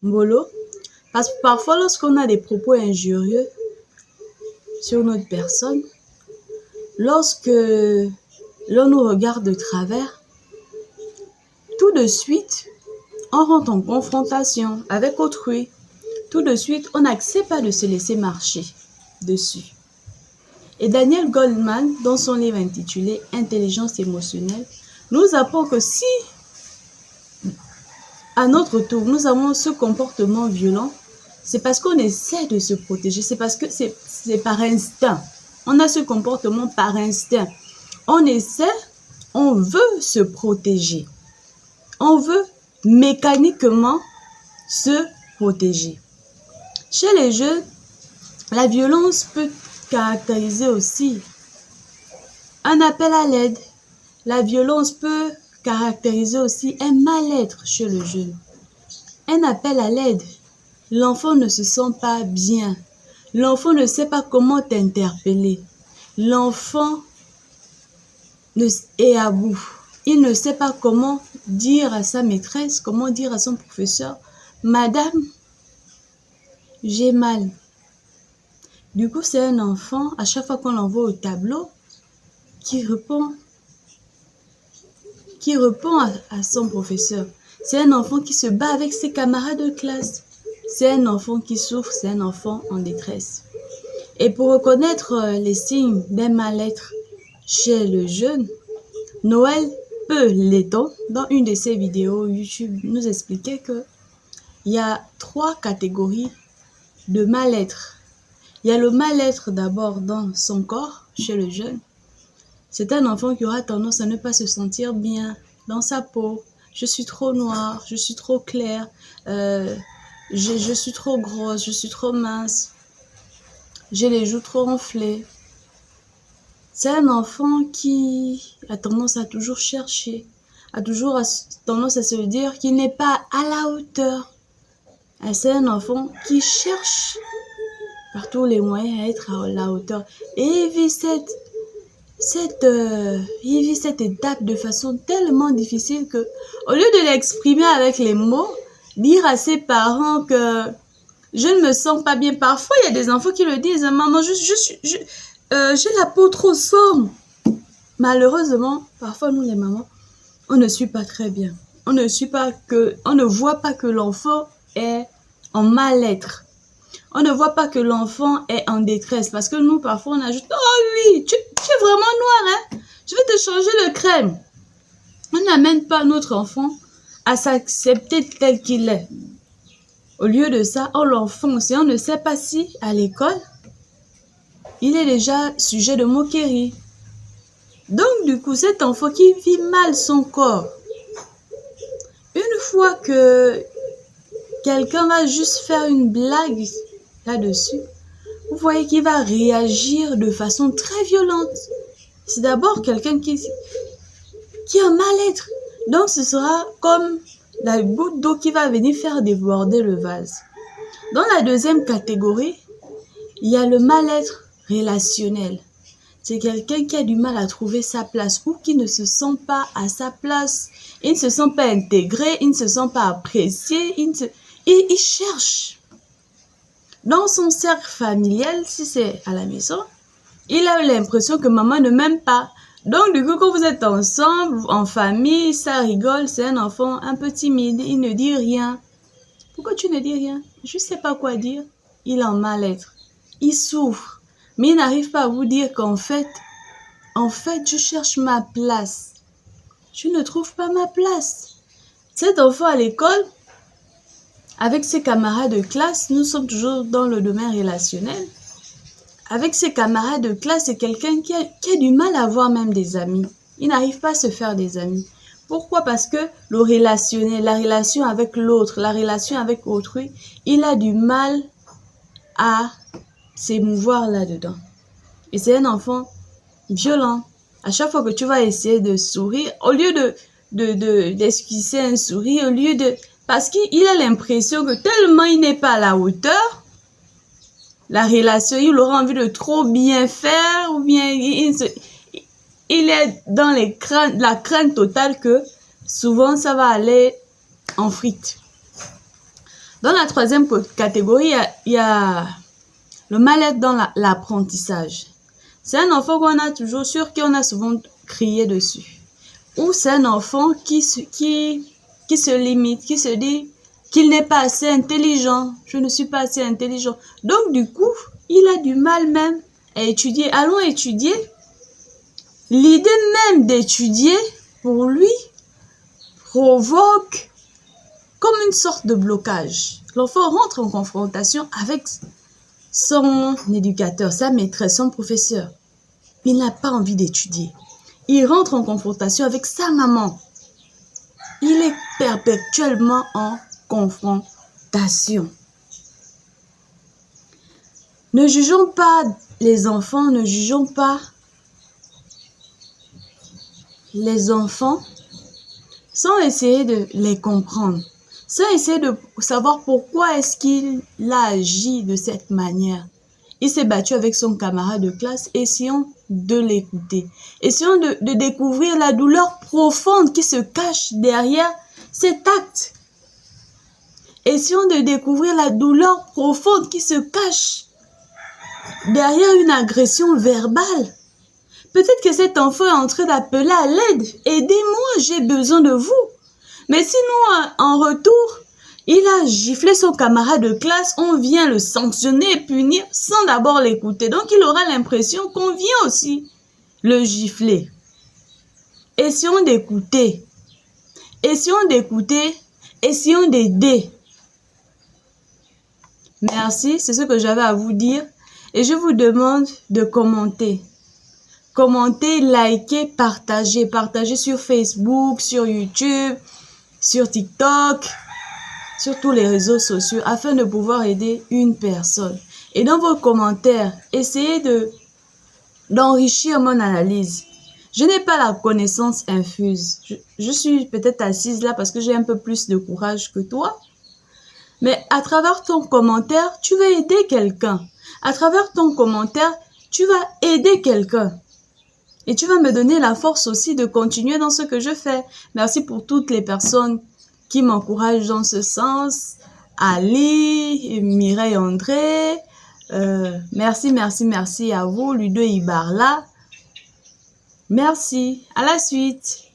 Mbolo. Parce que parfois, lorsqu'on a des propos injurieux sur notre personne, lorsque l'on nous regarde de travers, tout de suite, on rentre en confrontation avec autrui. Tout de suite, on n'accepte pas de se laisser marcher dessus. Et Daniel Goleman, dans son livre intitulé « Intelligence émotionnelle », nous apprend que si, à notre tour, nous avons ce comportement violent, c'est parce qu'on essaie de se protéger, c'est parce que c'est par instinct. On a ce comportement par instinct. On essaie, on veut se protéger. On veut mécaniquement se protéger. Chez les jeunes, la violence peut caractériser aussi un appel à l'aide. La violence peut caractériser aussi un mal-être chez le jeune. Un appel à l'aide. L'enfant ne se sent pas bien. L'enfant ne sait pas comment t'interpeller. L'enfant est à bout. Il ne sait pas comment dire à sa maîtresse, comment dire à son professeur, « Madame, j'ai mal ». Du coup, c'est un enfant, à chaque fois qu'on l'envoie au tableau, qui répond à son professeur. C'est un enfant qui se bat avec ses camarades de classe. C'est un enfant qui souffre, c'est un enfant en détresse. Et pour reconnaître les signes d'un mal-être chez le jeune, Noël Peleton, dans une de ses vidéos YouTube, nous expliquait qu'il y a 3 catégories de mal-être. Il y a le mal-être d'abord dans son corps, chez le jeune. C'est un enfant qui aura tendance à ne pas se sentir bien dans sa peau. Je suis trop noire, je suis trop claire, je suis trop grosse, je suis trop mince, j'ai les joues trop enflées. C'est un enfant qui a tendance à toujours chercher, a toujours tendance à se dire qu'il n'est pas à la hauteur. C'est un enfant qui cherche par tous les moyens à être à la hauteur. Et il vit cette étape de façon tellement difficile que, au lieu de l'exprimer avec les mots, dire à ses parents que je ne me sens pas bien. Parfois, il y a des enfants qui le disent, maman, j'ai la peau trop sombre. Malheureusement, parfois, nous les mamans, on ne suit pas très bien. On ne voit pas que l'enfant est en mal-être. On ne voit pas que l'enfant est en détresse. Parce que nous, parfois, on ajoute, oh oui, tu es vraiment noir, hein? Je vais te changer le crème. On n'amène pas notre enfant à s'accepter tel qu'il est. Au lieu de ça, on l'enfonce et on ne sait pas si, à l'école, il est déjà sujet de moquerie. Donc, du coup, cet enfant qui vit mal son corps, une fois que quelqu'un va juste faire une blague là-dessus, vous voyez qu'il va réagir de façon très violente. C'est d'abord quelqu'un qui a un mal-être. Donc, ce sera comme la goutte d'eau qui va venir faire déborder le vase. Dans la deuxième catégorie, il y a le mal-être relationnel. C'est quelqu'un qui a du mal à trouver sa place ou qui ne se sent pas à sa place. Il ne se sent pas intégré, il ne se sent pas apprécié, il cherche. Dans son cercle familial, si c'est à la maison, il a l'impression que maman ne m'aime pas. Donc, du coup, quand vous êtes ensemble, en famille, ça rigole, c'est un enfant un peu timide, il ne dit rien. Pourquoi tu ne dis rien? Je ne sais pas quoi dire. Il a un mal-être. Il souffre. Mais il n'arrive pas à vous dire qu'en fait, je cherche ma place. Je ne trouve pas ma place. Cet enfant à l'école, avec ses camarades de classe, nous sommes toujours dans le domaine relationnel. Avec ses camarades de classe, c'est quelqu'un qui a du mal à avoir même des amis. Il n'arrive pas à se faire des amis. Pourquoi? Parce que le relationnel, la relation avec l'autre, la relation avec autrui, il a du mal à s'émouvoir là-dedans. Et c'est un enfant violent. À chaque fois que tu vas essayer de sourire, au lieu d'esquisser un sourire, parce qu'il a l'impression que tellement il n'est pas à la hauteur, la relation, il aura envie de trop bien faire, ou bien il est dans la crainte totale que souvent ça va aller en frite. Dans la troisième catégorie, il y a le mal-être dans l'apprentissage. C'est un enfant qu'on a toujours, sur qui on a souvent crié dessus. Ou c'est un enfant qui se limite, qui se dit qu'il n'est pas assez intelligent. Je ne suis pas assez intelligent. Donc, du coup, il a du mal même à étudier. Allons étudier. L'idée même d'étudier, pour lui, provoque comme une sorte de blocage. L'enfant rentre en confrontation avec son éducateur, sa maîtresse, son professeur. Il n'a pas envie d'étudier. Il rentre en confrontation avec sa maman. Il est perpétuellement en confrontation. Ne jugeons pas les enfants, ne jugeons pas les enfants sans essayer de les comprendre, sans essayer de savoir pourquoi est-ce qu'il a agi de cette manière. Il s'est battu avec son camarade de classe, essayons de l'écouter. Essayons de découvrir la douleur profonde qui se cache derrière cet acte. Essayons de découvrir la douleur profonde qui se cache derrière une agression verbale. Peut-être que cet enfant est en train d'appeler à l'aide. Aidez-moi, j'ai besoin de vous. Mais sinon, en retour, il a giflé son camarade de classe, on vient le sanctionner et punir sans d'abord l'écouter. Donc, il aura l'impression qu'on vient aussi le gifler. Essayons d'écouter. Essayons d'écouter. Essayons d'aider. Merci, c'est ce que j'avais à vous dire. Et je vous demande de commenter. Commentez, likez, partagez. Partagez sur Facebook, sur YouTube, sur TikTok, sur tous les réseaux sociaux afin de pouvoir aider une personne. Et dans vos commentaires, essayez d'enrichir mon analyse. Je n'ai pas la connaissance infuse. Je suis peut-être assise là parce que j'ai un peu plus de courage que toi. Mais à travers ton commentaire, tu vas aider quelqu'un. À travers ton commentaire, tu vas aider quelqu'un. Et tu vas me donner la force aussi de continuer dans ce que je fais. Merci pour toutes les personnes qui m'encouragent dans ce sens. Ali, Mireille André, merci à vous, Ludo Ibarla. Merci, à la suite.